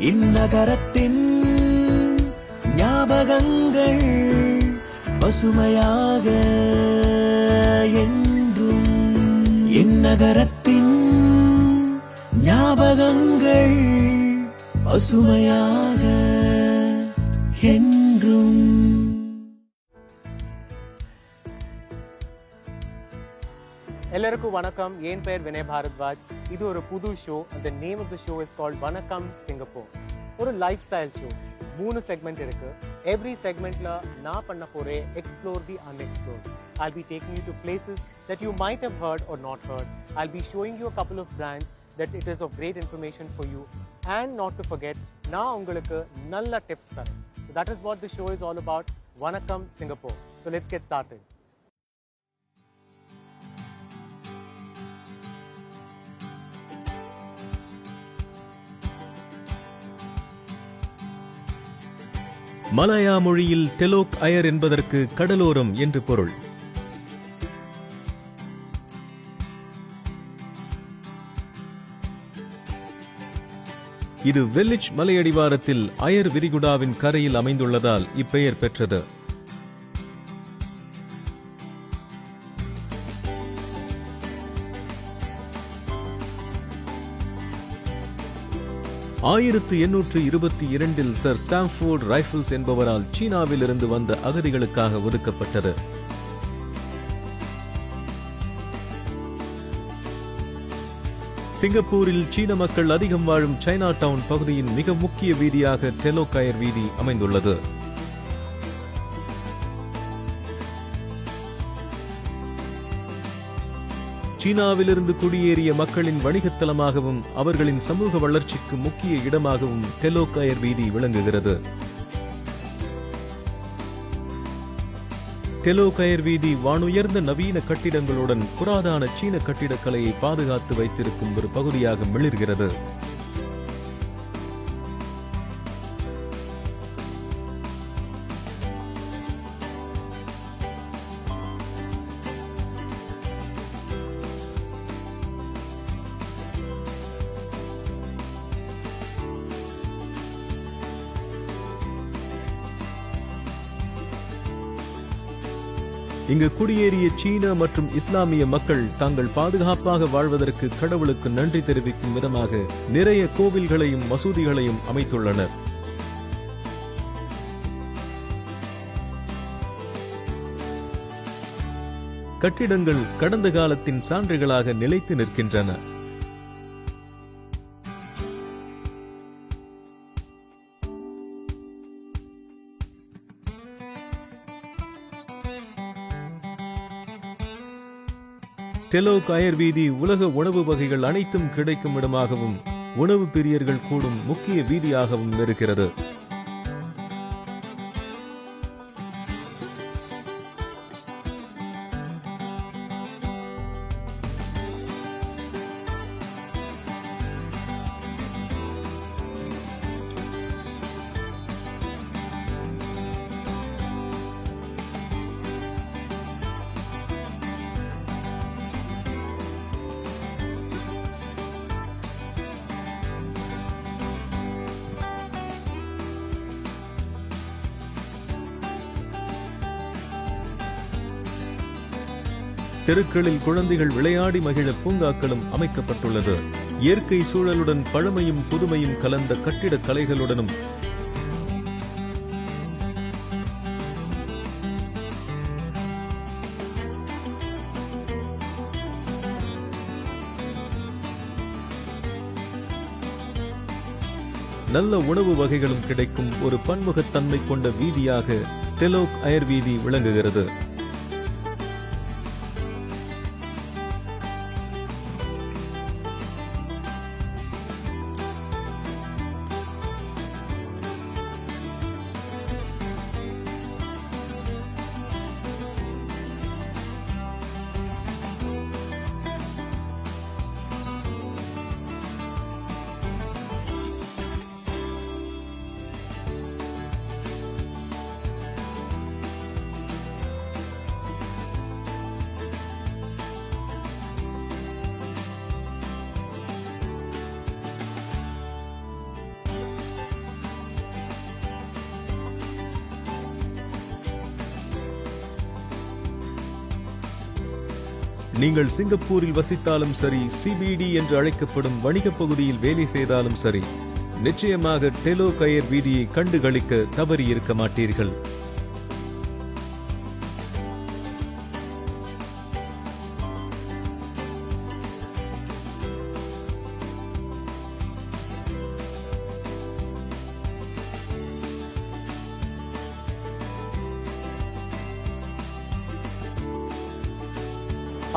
இந்நகரத்தின் ஞாபகங்கள் பசுமையாக என்றும். இந்நகரத்தின் ஞாபகங்கள் பசுமையாக என்றும். எல்லாருக்கும் வணக்கம். என் பெயர் வினய் பாரத்வாஜ். இது ஒரு புது show. The name of the show is called வணக்கம் சிங்கப்பூர். ஒரு லைஃப் ஸ்டைல் ஷோ. 3 செக்மெண்ட் இருக்கு. எவ்ரி செக்மெண்ட்ல நான் பண்ண போறேன் explore the unexplored. I'll be taking you to places that you might have heard or not heard. I'll be showing you a couple of brands that it is of great information for you. And not to forget, நான் உங்களுக்கு நல்ல tips தரேன். So that is what the show is all about. வணக்கம் Singapore. So let's get started. Malaya மொழியில் Telok அயர் என்பதற்கு கடலோரம் என்று பொருள். இது வெல்லிச் மலையடிவாரத்தில் அயர் விரிகுடாவின் கரையில் அமைந்துள்ளதால் இப்பெயர் பெற்றது. ஆயிரத்து 822 சர் ஸ்டாம்ஃபோர்ட் ரைபிள்ஸ் என்பவரால் சீனாவில் இருந்து வந்த அகதிகளுக்காக ஒதுக்கப்பட்டது. சிங்கப்பூரில் சீன மக்கள் அதிகம் வாழும் சைனா டவுன் பகுதியின் மிக முக்கிய வீதியாக டெலோக் அயர் வீதி அமைந்துள்ளது. சீனாவிலிருந்து குடியேறிய மக்களின் வணிகத்தலமாகவும் அவர்களின் சமூக வளர்ச்சிக்கு முக்கிய இடமாகவும் டெலோக் அயர் வீதி விளங்குகிறது. டெலோக் அயர் வீதி வானுயர்ந்த நவீன கட்டிடங்களுடன் புராதன சீன கட்டிடக்கலையை பாதுகாத்து வைத்திருக்கும் ஒரு பகுதியாக மிளிர்கிறது. இங்கு குடியேறிய சீன மற்றும் இஸ்லாமிய மக்கள் தாங்கள் பாதுகாப்பாக வாழ்வதற்கு கடவுளுக்கு நன்றி தெரிவிக்கும் விதமாக நிறைய கோவில்களையும் மசூதிகளையும் அமைத்துள்ளனர். கட்டிடங்கள் கடந்த காலத்தின் சான்றுகளாக நிலைத்து நிற்கின்றன. டெலோக் அயர் வீதி உலக உணவு வகைகள் அனைத்தும் கிடைக்கும் இடமாகவும் உணவு பிரியர்கள் கூடும் முக்கிய வீதியாகவும் இருக்கிறது. தெருக்களில் குழந்தைகள் விளையாடி மகிழ பூங்காக்களும் அமைக்கப்பட்டுள்ளது. இயற்கை சூழலுடன் பழமையும் புதுமையும் கலந்த கட்டிடக் கலைகளுடனும் நல்ல உணவு வகைகளும் கிடைக்கும் ஒரு பன்முகத்தன்மை கொண்ட வீதியாக டெலோக் அயர் வீதி விளங்குகிறது. நீங்கள் சிங்கப்பூரில் வசித்தாலும் சரி, சிபிடி என்று அழைக்கப்படும் வணிகப் பகுதியில் வேலை செய்தாலும் சரி, நிச்சயமாக டெலோ கயர் வீதியை கண்டுகளிக்க தவறி இருக்க மாட்டீர்கள்.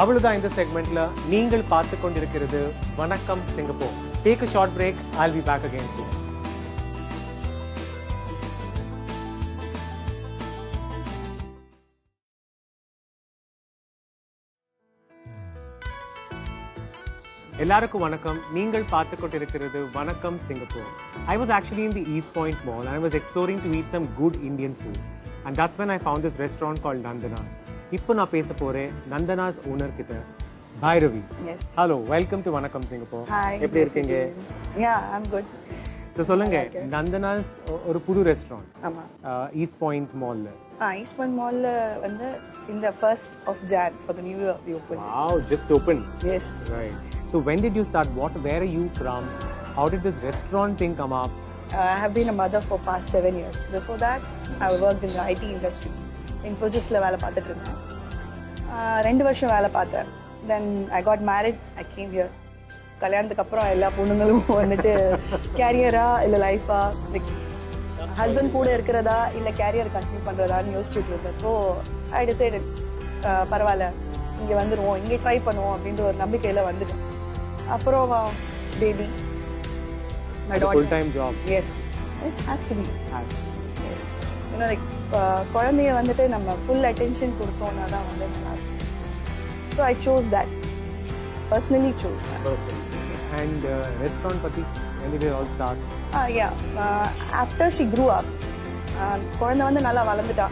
அவ்வளவுதான் இந்த செக்மெண்ட்ல நீங்கள் பார்த்து கொண்டிருக்கிறது வணக்கம் Singapore. Take a short break. I'll be back again soon. எல்லாருக்கும் வணக்கம். நீங்கள் பார்த்து கொண்டிருக்கிறது வணக்கம் Singapore. I was actually in the East Point Mall and I was exploring to eat some good Indian food. And that's when I found this restaurant called Nandana's. இப்போ நான் பேச போறேன் நந்தனாஸ் ஓனர் கிட்ட, பைரவி. ஹலோ, வெல்கம் டு வணக்கம் Singapore. எப்படி இருக்கீங்க? I'm good. சொல்லுங்க, நந்தனாஸ் ஒரு புது ரெஸ்டாரண்ட். ஆமா. ஈஸ்ட் பாயிண்ட் மால்ல. ஈஸ்ட் பாயிண்ட் மால்ல வந்து இந்த 1st of Jan for the new year we opened. Wow, just opened. Yes. Right. So when did you start? Where are you from? How did this restaurant thing come up? I have been a mother for past 7 years. Before that, I worked in the IT industry. Infosysல வேலை பார்த்துட்டு இருந்தேன். 2 வருஷம் வேலை பார்த்தேன். Then I got married. I came here. கல்யாணத்துக்கு அப்புறம் எல்லா பொண்ணுங்களும் வந்துட்டு கேரியரா இல்லை லைஃபா, லைக் ஹஸ்பண்ட் கூட இருக்கிறதா இல்லை கேரியர் கண்டினியூ பண்ணுறதான்னு யோசிச்சுட்டு இருந்தப்போ ஐ டிசைடட் பரவாயில்ல இங்கே வந்துடுவோம், இங்கே ட்ரை பண்ணுவோம் அப்படின்ற ஒரு நம்பிக்கையில் வந்துட்டேன். அப்புறம் baby, my daughter. Full-time job. Yes, it has to be. Yes. ஏன்னா லைக் குழந்தைய வந்துட்டு நம்ம ஃபுல் அட்டென்ஷன் கொடுத்தோம்னா தான் வந்து நல்லா இருக்கும். So I chose that, personally chose that. And restaurant பத்தி when did it all start? After she grew up, குழந்தை வந்து நல்லா வளர்ந்துட்டா,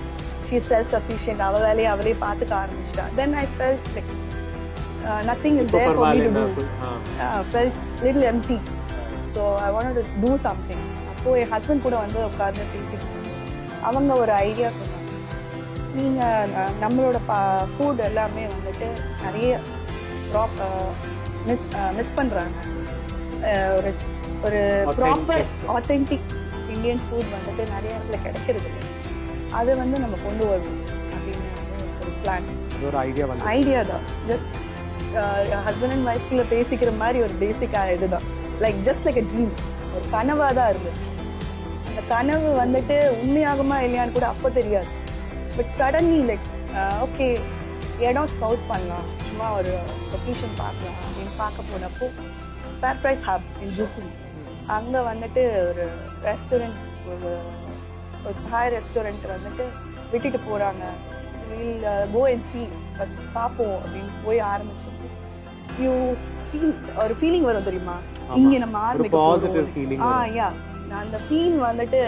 she is self-sufficient, அவ வேலையை அவளே பார்த்துக்க ஆரம்பிச்சிட்டா. Then I felt like nothing is there for me to do. Felt little empty. So I wanted to do something. அப்போ என் husband கூட வந்து உட்கார்ந்து பேசிட்டு அவங்க ஒரு ஐடியா சொன்னாங்க, நீங்கள் நம்மளோட ஃபுட் எல்லாமே வந்துட்டு நிறைய மிஸ் பண்ணுறாங்க, ஒரு ப்ராப்பர் ஆத்தென்டிக் இந்தியன் ஃபுட் வந்துட்டு நிறைய இடத்துல கிடைக்கிறது இல்லை, அதை வந்து நம்ம கொண்டு வரணும் அப்படின்னு ஒரு பிளான், ஒரு ஐடியா தான். ஜஸ்ட் ஹஸ்பண்ட் அண்ட் ஒய்ஃப்குள்ளே பேசிக்கிற மாதிரி ஒரு பேசிக்காக இதுதான், like just like a dream, ஒரு கனவாக தான் இருந்தது. அந்த கனவு வந்துட்டு உண்மையாகுமா இல்லையான்னு கூட அப்போ தெரியாது. பட் சடன்லி லைக் ஓகே இடம் ஸ்கவுட் பண்ணலாம், சும்மா ஒரு லொக்கேஷன் பார்க்கலாம் அப்படின்னு பார்க்க போனப்போ ஃபேர் ப்ரைஸ் ஹப் இன் ஜூக்குன், அங்கே வந்துட்டு ஒரு ரெஸ்டாரண்ட், ஒரு தாய் ரெஸ்டாரண்ட் வந்துட்டு விட்டுட்டு போகிறாங்க. Will go and see, first பார்ப்போம் அப்படின்னு போய் ஆரம்பிச்சோம். யூ ஃபீல், ஒரு ஃபீலிங் வரும் தெரியுமா, இங்கே நம்ம ஆரம்பிக்க. யா, அந்த ஃபீல் வந்துட்டு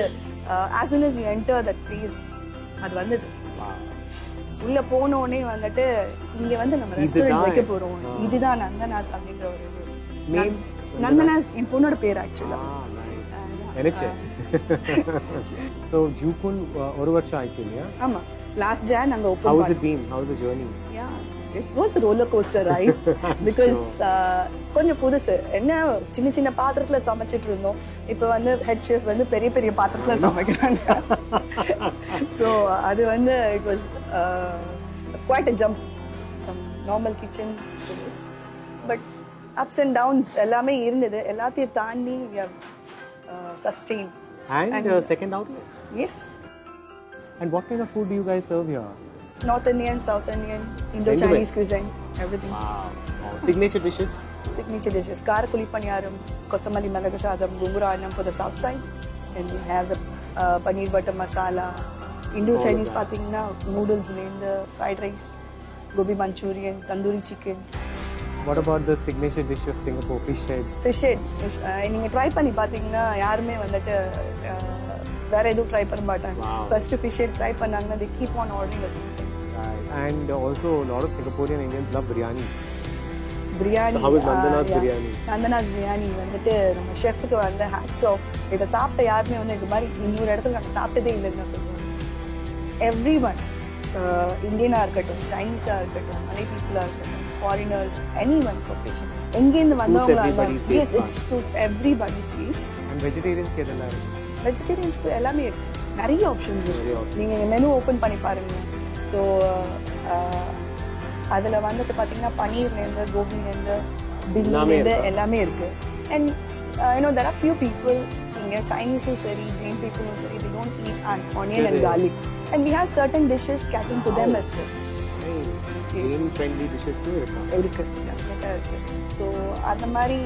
as soon as you enter that place அது வந்தது. உள்ள போனோடனே வந்துட்டு இங்க வந்து நம்ம ரெஸ்டாரண்ட் வைக்க போறோம், இதுதான் நந்தனாஸ் அப்படிங்கிற ஒரு நேம். நந்தனாஸ் என் பொண்ணோட பேர் ஆக்சுவலா. So ஜூக்குன் ஒரு வருஷம் ஆயிடுச்சு இல்லையா? ஆமா, லாஸ்ட் ஜான் அங்க open. How has it been? How was the journey? Yeah, it was a roller coaster ride because கொஞ்சம் புதுசு. என்ன சின்ன சின்ன பாத்திரத்துல சமைச்சிட்டு இருந்தோம், இப்போ வந்து ஹெட் ஷெஃப் வந்து பெரிய பெரிய பாத்திரத்துல சமைக்கிறாங்க. ஸோ அது வந்து it was quite a jump from normal kitchen to this. But ups and downs எல்லாமே இருந்தது, எல்லாத்தையும் தாண்டி we have sustained. And second outlet? Yes. And what kind of food do you guys serve here? North Indian, South Indian, Indo-Chinese cuisine, everything. Wow. Signature dishes? Signature dishes. Karakuli paniyaram, Kottamali Malaga Sadam, Gungura Annam for the south side. And we have the paneer butter masala. Indo-Chinese pathina, noodles in the fried rice, gobi manchurian, tandoori chicken. What about the signature dish of Singapore, fish head? Fish head. நீங்கள் try பண்ணி பார்த்தீங்கன்னா யாருமே வந்துட்டு வேற எதுவும் try பண்ண மாட்டாங்க. First fish head try பண்ணாங்கன்னா they keep on ordering the same thing. Right. And also a lot of Singaporean Indians love biryani. Biryani. So how is Nandana's biryani? Nandana's biryani வந்துட்டு நம்ம ஷெஃப்க்கு வந்து ஹேட்ஸ் ஆஃப். இதை சாப்பிட்ட யாருமே வந்து இது மாதிரி இன்னொரு இடத்துல நாங்கள் சாப்பிட்டதே இல்லைன்னு தான் சொல்லுவாங்க. எவ்ரி ஒன், இந்தியனாக இருக்கட்டும், சைனீஸாக இருக்கட்டும், மலை பீப்புளாக இருக்கட்டும், foreigners, anyone Caucasian. எங்கேருந்து வந்தவங்களா everybody's இருந்தாலும் yes, taste it suits everybody's taste. And வெஜிடேரியன்ஸ்க்கு எதெல்லாம் இருக்கு? வெஜிடேரியன்ஸ்க்கு எல்லாமே இருக்கு, நிறைய ஆப்ஷன்ஸ் நிறைய இருக்கு. நீங்கள் மெனு ஓப்பன் பண்ணி பாருங்க. ஸோ அதில் வந்துட்டு பார்த்தீங்கன்னா பன்னீர்லேருந்து கோபிலேருந்து பிரியாணிலேருந்து எல்லாமே இருக்கு. And you know there are few people இங்கே சைனீஸும் சரி ஜெயின் பீப்புளும் சரி they don't eat onion and garlic and we have certain dishes catering to them as well. Jain friendly டிஷ்ஷஸும் இருக்கு. இருக்கு டெஃபினட்டாக இருக்கு. ஸோ அந்த மாதிரி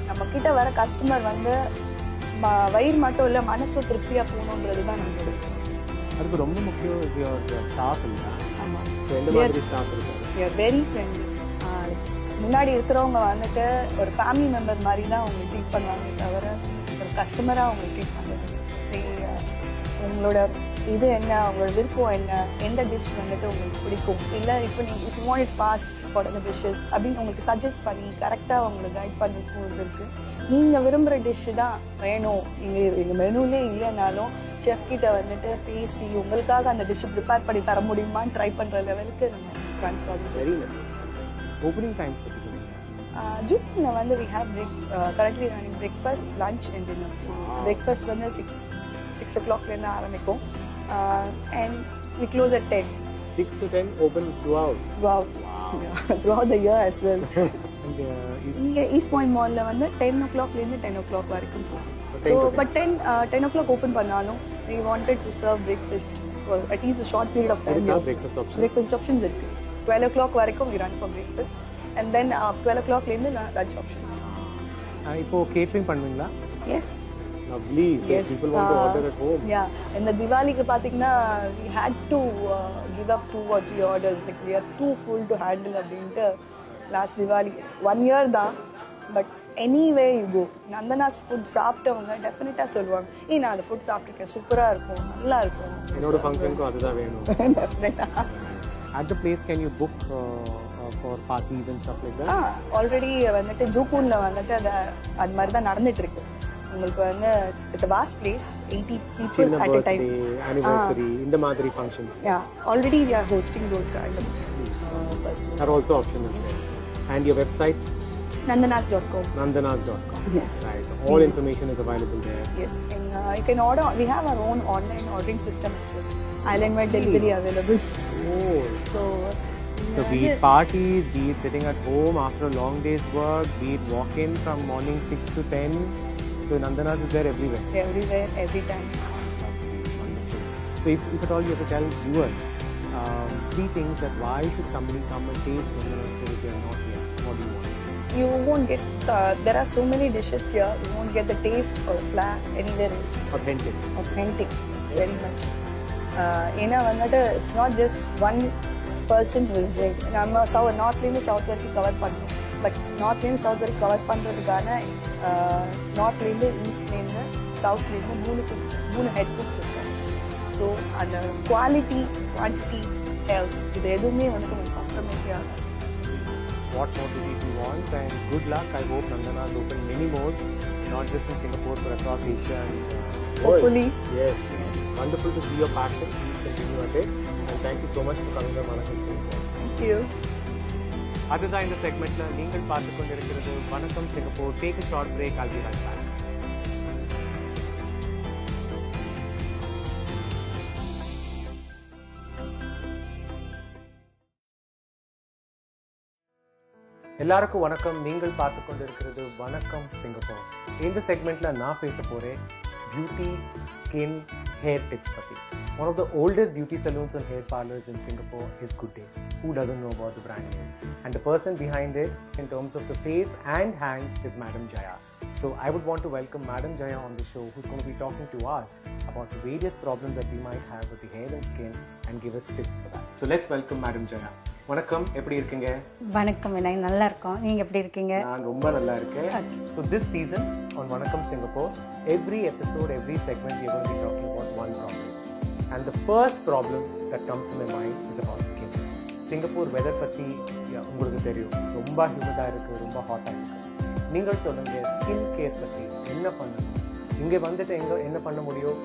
நம்ம கிட்ட வர கஸ்டமர் வந்து வயிறு மட்டும் இல்லை மனசு திருப்தியாக போகணுன்றது தான் நம்ம சொல்லுவோம். அதுக்கு ரொம்ப முக்கியம் இஸ் யுவர் ஸ்டாஃப் இல்லை? ஆமாம், ஸோ எந்த மாதிரி ஸ்டாஃப் இருக்காங்க? Very friendly. முன்னாடி இருக்கிறவங்க வந்துட்டு ஒரு ஃபேமிலி மெம்பர் மாதிரி தான் அவங்க ட்ரீட் பண்ணுவாங்க தவிர ஒரு கஸ்டமராக அவங்க ட்ரீட் பண்ணுறது. உங்களோட இது என்ன, உங்களோட விருப்பம் என்ன, எந்த டிஷ் வந்துட்டு உங்களுக்கு பிடிக்கும், இல்லை இப்போ நீங்கள் if you want it fast for the dishes அப்படின்னு உங்களுக்கு சஜஸ்ட் பண்ணி கரெக்டாக உங்களுக்கு கைட் பண்ணி போகிறதுக்கு நீங்கள் விரும்புகிற டிஷ்ஷு தான் வேணும். எங்கள் மெனுவிலே இல்லைனாலும் செஃப் கிட்ட வந்துட்டு பேசி உங்களுக்காக அந்த டிஷ்ஷை ப்ரிப்பேர் பண்ணி தர முடியுமான்னு ட்ரை பண்ணுற லெவலுக்கு நம்ம ட்ரான்ஸ்ஃபார்ஸ் சரி. ஓப்பனிங் டைம்ஸ் பற்றி சொல்லுங்கள். ஜூனில் வந்து we have currently running breakfast lunch and dinner. So breakfast வந்து 6 o'clockலேருந்து ஆரம்பிக்கும் and we close at 10. 6 to 10 open throughout. Throughout the year as well. And இங்கே ஈஸ்ட் பாயிண்ட் மாலில் வந்து 10 o'clockலேருந்து 10 o'clock வரைக்கும் போகும். ஸோ பட் 10 o'clock ஓப்பன் பண்ணாலும் we wanted to serve breakfast for at least a short period of time. breakfast options. Breakfast options இருக்கு. 12 o'clock வரைக்கும் we run for breakfast and then 12 o'clockலேருந்து lunch options. இப்போ catering பண்ணுவீங்களா? Yes. Lovely. So people want to order at home. Yeah. இந்த திவாலிக்கு பார்த்தீங்கன்னா we had to give up 2 or 3 orders. Like we are too full to handle அப்படின்ட்டு last Diwali 1 year தான். But anyway you go Nandhana's food சாப்பிட்டவங்க டெஃபினட்டாக சொல்லுவாங்க, நான் அந்த food சாப்பிட்ருக்கேன், சூப்பராக இருக்கும், நல்லா இருக்கும். என்னோட ஃபங்க்ஷனுக்கும் அதுதான் வேணும். டெஃபினட்டாக. At the place can you book for parties and stuff like that? Already வந்துட்டு ஜூக்கூனில் வந்துட்டு அது மாதிரி தான் நடந்துட்டு இருக்கு. உங்களுக்கு வந்து it's a vast place, 80 people at a time. Anniversary இந்த மாதிரி functions. Yeah, already we are hosting those kind of persons. Are also options. And your website? Nandanas.com. Nandanas.com. Yes. Right. So all information is available there. Yes. And you can order. We have our own online ordering system as well. Island-wide delivery available. Oh. So be it parties, be it sitting at home after a long day's work, be it walk-in from morning 6 to 10. So Nandanas is there everywhere. Everywhere, every time. Wonderful. So if at all you have to tell viewers 3 things that why should somebody come and taste Nandanas if they are not here? What do you want to say? You won't get. There are so many dishes here. You won't get the taste or flavor anywhere else. Authentic. Authentic, very much. ஏன்னா வந்துட்டு it's not just one person who is doing. நம்ம நார்த்லேருந்து south வரைக்கும் cover பண்ணுறோம். But நார்த்லேருந்து south வரைக்கும் cover பண்ணுறதுக்கான நார்த்லேருந்து ஈஸ்ட்லேருந்து சவுத்லேருந்து 3 head cooks இருக்கும். So அந்த quality, quantity, health இது எதுவுமே வந்துட்டு உங்களுக்கு காம்ப்ரமைஸே ஆகாது. What more do you want, and good luck. I hope Nandanas open many more, not just in Singapore but across Asia and world. Hopefully. Yes. Wonderful to see your passion. Please continue at it. And thank you so much for coming to Vanakkam Singapore. Thank you. அதுதான் இந்த செக்மெண்ட்ல நீங்கள் பார்த்து கொண்டிருக்கிறது வணக்கம் Singapore. Take a short break. I'll be right back. எல்லாருக்கும் வணக்கம். நீங்கள் பார்த்து கொண்டிருக்கிறது வணக்கம் சிங்கப்பூர். இந்த செக்மெண்ட்ல நான் பேச போறேன் பியூட்டி, ஸ்கின், ஹேர் டிப்ஸ் பத்தி. One of the oldest beauty salons and hair parlors in Singapore is Good Day. Who doesn't know about the brand name? And the person behind it, in terms of the face and hands, is Madam Jaya. So I would want to welcome Madam Jaya on the show, who's going to be talking to us about the various problems that we might have with the hair and skin and give us tips for that. So let's welcome Madam Jaya. வணக்கம், எப்படி இருக்கீங்க? வணக்கம் வினய், நல்லா இருக்கோம். நீங்கள் எப்படி இருக்கீங்க? நான் ரொம்ப நல்லா இருக்கேன். So this season on Vanakkam Singapore, every episode, every segment, we are going to be talking about one problem. And the first problem that comes to my mind is about skin. Singapore weather பற்றி உங்களுக்கு தெரியும், ரொம்ப ஹியூமிடாக இருக்குது, ரொம்ப ஹாட்டாக இருக்குது. நீங்கள் சொல்லுங்கள், ஸ்கின் கேர் பற்றி என்ன பண்ணணும், இங்கே வந்துட்டு என்ன பண்ண முடியும்,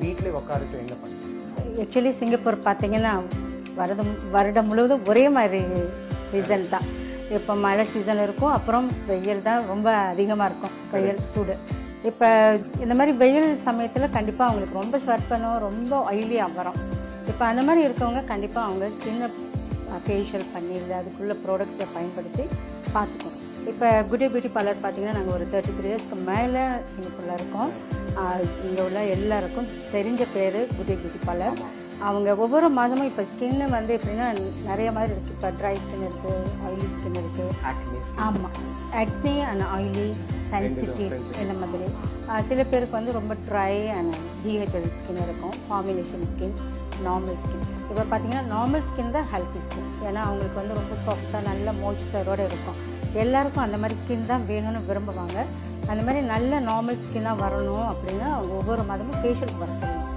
வீட்டிலே உட்காந்துட்டு என்ன பண்ணணும்? ஆக்சுவலி சிங்கப்பூர் பார்த்தீங்கன்னா வருடம் முழுவதும் ஒரே மாதிரி சீசன் தான். இப்போ மழை சீசன் இருக்கும், அப்புறம் வெயில் தான் ரொம்ப அதிகமாக இருக்கும், வெயில் சூடு. இப்போ இந்த மாதிரி வெயில் சமயத்தில் கண்டிப்பாக அவங்களுக்கு ரொம்ப ஸ்வெட் பண்ணும், ரொம்ப ஆயிலியாக வரும். இப்போ அந்த மாதிரி இருக்கவங்க கண்டிப்பாக அவங்க ஸ்கின்னை ஃபேஷியல் பண்ணி இல்லை அதுக்குள்ள ப்ராடக்ட்ஸை பயன்படுத்தி பார்த்துக்கணும். இப்போ குட் டே பியூட்டி பார்லர் பார்த்திங்கன்னா நாங்கள் ஒரு 33 இயர்ஸ்க்கு மேலே சிங்கப்பூரில் இருக்கோம். இங்கே உள்ள எல்லாருக்கும் தெரிஞ்ச பேர் குட் டே பியூட்டி பார்லர். அவங்க ஒவ்வொரு மாதமும் இப்போ ஸ்கின்னு வந்து எப்படின்னா நிறைய மாதிரி இருக்குது. இப்போ ட்ரை ஸ்கின் இருக்குது, ஆயிலி ஸ்கின் இருக்குது. ஆமாம், ஆக்னி அண்ட் ஆயிலி, சென்சிட்டிவ் இந்த மாதிரி. சில பேருக்கு வந்து ரொம்ப ட்ரை அண்ட் டீஹைட்ரேட்டட் ஸ்கின் இருக்கும், காம்பினேஷன் ஸ்கின், நார்மல் ஸ்கின். இப்போ பார்த்தீங்கன்னா நார்மல் ஸ்கின் தான் ஹெல்த்தி ஸ்கின். ஏன்னா அவங்களுக்கு வந்து ரொம்ப சாஃப்டாக நல்ல மாய்ஸ்சரோடு இருக்கும். எல்லாருக்கும் அந்த மாதிரி ஸ்கின் தான் வேணும்னு விரும்புவாங்க. அந்த மாதிரி நல்ல நார்மல் ஸ்கின்னாக வரணும் அப்படின்னா அவங்க ஒவ்வொரு மாதமும் ஃபேஷியலுக்கு வர சொல்லணும்.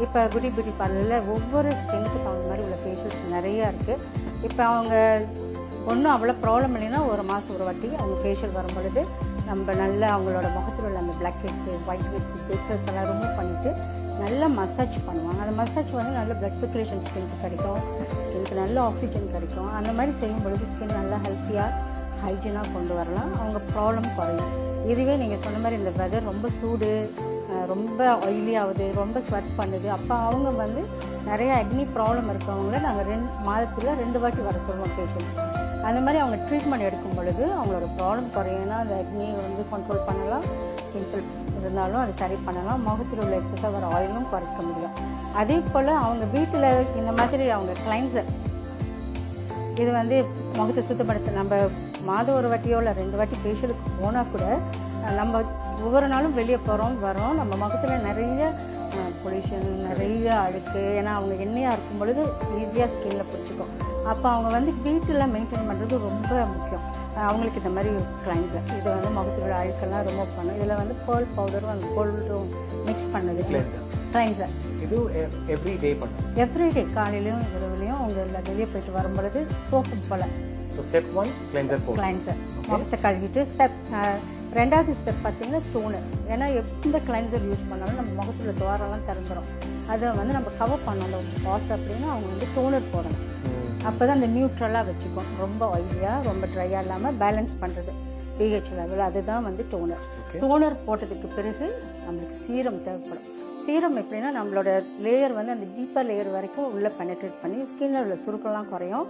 இப்போ குட் டே பியூட்டி பார்லரில் ஒவ்வொரு ஸ்கின்னுக்கு தகுந்த மாதிரி உள்ள ஃபேஷியல்ஸ் நிறையா இருக்குது. இப்போ அவங்க ஒன்றும் அவ்வளோ ப்ராப்ளம் இல்லைன்னா ஒரு மாதம் ஒரு வாட்டி அவங்க ஃபேஷியல் வரும் பொழுது நம்ம நல்லா அவங்களோட முகத்தில் உள்ள அந்த black heads, white heads, textures எல்லாம் ரிமூவ் பண்ணிவிட்டு நல்லா மசாஜ் பண்ணுவாங்க. அந்த மசாஜ் வந்து நல்ல பிளட் சர்க்குலேஷன் ஸ்கின்க்கு கிடைக்கும், ஸ்கின்க்கு நல்ல ஆக்சிஜன் கிடைக்கும். அந்த மாதிரி செய்யும் பொழுது ஸ்கின் நல்லா ஹெல்த்தியாக ஹைஜீனாக கொண்டு வரலாம், அவங்க ப்ராப்ளம் குறையும். இதுவே நீங்கள் சொன்ன மாதிரி இந்த வெதர் ரொம்ப சூடு, ரொம்ப ஆயிலி ஆகுது, ரொம்ப ஸ்வெட் பண்ணுது, அப்போ அவங்க வந்து நிறைய அக்னி ப்ராப்ளம் இருக்கவங்கள நாங்கள் மாதத்தில் 2 வாட்டி வர சொல்லுவோம் ஃபேஷியல். அந்த மாதிரி அவங்க ட்ரீட்மெண்ட் எடுக்கும் பொழுது அவங்களோட ப்ராப்ளம் குறையும்னா அந்த அக்னியை வந்து கண்ட்ரோல் பண்ணலாம், பிம்பிள் இருந்தாலும் அது சரி பண்ணலாம், முகத்தில் உள்ள எக்ஸஸாக வர ஆயிலும் குறைக்க முடியும். அதே போல் அவங்க வீட்டில் இந்த மாதிரி அவங்க கிளைன்சர் இது வந்து முகத்தை சுத்தப்படுத்த நம்ம மாதம் ஒரு வாட்டியோ இல்லை 2 வாட்டி ஃபேஷியலுக்கு போனால் கூட நம்ம ஒவ்வொரு நாளும் வெளியே போகிறோம் வரோம், நம்ம முகத்தில் நிறைய பொல்யூஷன், நிறைய அழுக்கு. ஏன்னா அவங்க எண்ணெயாக இருக்கும் பொழுது ஈஸியாக ஸ்கின்னில் பிடிச்சிக்கும். அப்போ அவங்க வந்து வீட்டில் மெயின்டைன் பண்ணுறது ரொம்ப முக்கியம். அவங்களுக்கு இந்த மாதிரி கிளைன்சர் இது வந்து முகத்தோட அழுக்கெல்லாம் ரிமூவ் பண்ணும். இதில் வந்து பேர்ல் பவுடரும் அந்த கோல்டும் மிக்ஸ் பண்ணது கிளைன்சர். இது எவ்ரிடே பண்ணும், எவ்ரிடே காலையிலையும் இரவுலையும் அவங்க எல்லாம் வெளியே போயிட்டு வரும்பொழுது சோப்பு போல். ஸோ ஸ்டெப் 1 கிளைன்சர் முகத்தை கழுவிட்டு ரெண்டாவது ஸ்டெப் பார்த்தீங்கன்னா டோனர். ஏன்னா எந்த கிளைன்சர் யூஸ் பண்ணாலும் நம்ம முகத்தில் துவாரெல்லாம் திறந்துடும், அதை வந்து நம்ம கவர் பண்ணணும் வாஷ் அப்படின்னா அவங்க வந்து டோனர் போடணும். அப்போ தான் அந்த நியூட்ரலாக வச்சுக்கும், ரொம்ப ஆயிலியாக ரொம்ப ட்ரையாக இல்லாமல் பேலன்ஸ் பண்ணுறது pH லெவல். அதுதான் வந்து டோனர். டோனர் போட்டதுக்கு பிறகு நம்மளுக்கு சீரம் தேவைப்படும். சீரம் எப்படின்னா நம்மளோட லேயர் வந்து அந்த டீப்பர் லேயர் வரைக்கும் உள்ளே பெனட்ரேட் பண்ணி ஸ்கின்னில் உள்ள சுருக்கெல்லாம் குறையும்,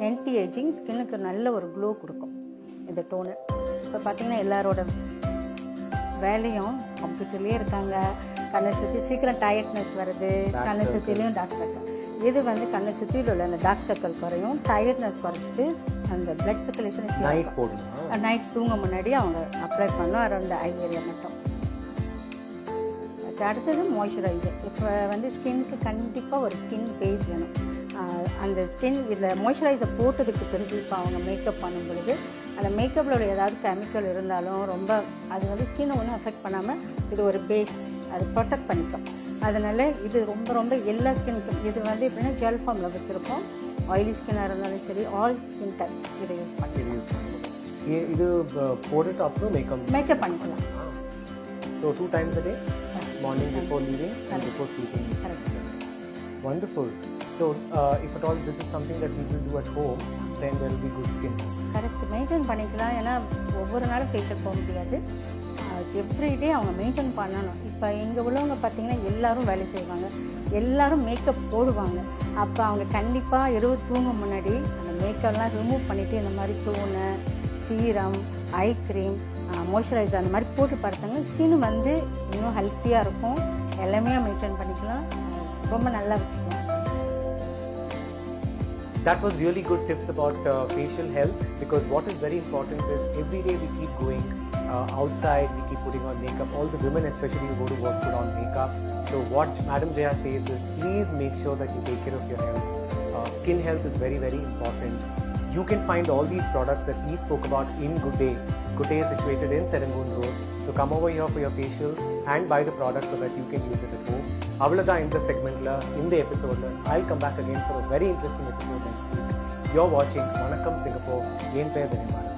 ஆன்டி ஏஜிங், ஸ்கின்னுக்கு நல்ல ஒரு க்ளோ கொடுக்கும் இந்த டோனர். இப்போ பார்த்திங்கன்னா எல்லாரோட வேலையும் கம்ப்யூட்டர்லேயே இருக்காங்க, கண்ணை சுற்றி சீக்கிரம் டயர்ட்னஸ் வருது, கண்ணை சுற்றிலையும் டார்க் சர்க்கிள். இது வந்து கண்ணை சுற்றியில் உள்ள அந்த டார்க் சர்க்கிள் குறையும், டயர்ட்னஸ் குறைச்சிட்டு அந்த பிளட் சர்க்குலேஷன் நைட் தூங்க முன்னாடி அவங்க அப்ளை பண்ணோம் அரௌண்ட் ஐ ஏரியா மட்டும். அடுத்தது மாய்ஸ்சரைசர். இப்போ வந்து ஸ்கின்க்கு கண்டிப்பாக ஒரு ஸ்கின் பேஸ் வேணும். அந்த ஸ்கின் இதில் மாய்ஸ்சரைசர் போட்டதுக்கு பிறகு இப்போ அவங்க மேக்கப் பண்ணும் பொழுது அந்த மேக்கப்பில் ஏதாவது கெமிக்கல் இருந்தாலும் ரொம்ப அது வந்து ஸ்கின்னை ஒன்றும் அஃபெக்ட் பண்ணாமல் இது ஒரு பேஸ், அது ப்ரொடெக்ட் பண்ணிக்கும். அதனால் இது ரொம்ப ரொம்ப எல்லா ஸ்கின்னுக்கும் இது வந்து எப்படின்னா ஜெல் ஃபார்மில் வச்சுருக்கோம். ஆயிலி ஸ்கின்னாக இருந்தாலும் சரி, ஆல் ஸ்கின் டைப் இதை யூஸ் பண்ணுவோம். இது போட்டுட்டு அப்புறம் மேக்கப் பண்ணிக்கலாம். So 2 times a day, morning before leaving and before sleeping. Correct. Wonderful. So if at all this is something that we will do at home, then there will be good skin. Correct, maintain பண்ணிக்கலாம். ஏன்னா ஒவ்வொரு நாளும் facial போக முடியாது, everyday அவங்க maintain பண்ணணும். இப்போ இங்கே உள்ளவங்க பார்த்திங்கன்னா எல்லோரும் வேலை செய்வாங்க, எல்லோரும் மேக்கப் போடுவாங்க. அப்போ அவங்க கண்டிப்பாக இரவு தூங்க முன்னாடி அந்த மேக்கப்லாம் ரிமூவ் பண்ணிவிட்டு இந்த மாதிரி toner, serum, eye cream, moisturiser அந்த மாதிரி போட்டு பார்த்தாங்க ஸ்கின் வந்து இன்னும் ஹெல்த்தியாக இருக்கும், எல்லாமே மெயின்டைன் பண்ணிக்கலாம், ரொம்ப நல்லா வச்சுக்கலாம். That was really good tips about facial health, because what is very important is every day we keep going outside, we keep putting on makeup. All the women especially who go to work put on makeup. So what Madam Jaya says is please make sure that you take care of your health. Skin health is very, very important. You can find all these products that we spoke about in Good Day. Good Day is situated in Serangoon Road. So come over here for your facial and buy the products so that you can use it at home. Avladha in the segment la, in the episode la, I'll come back again for a very interesting episode next week. You're watching Vanakkam Singapore. Yen per Vinay Bharat.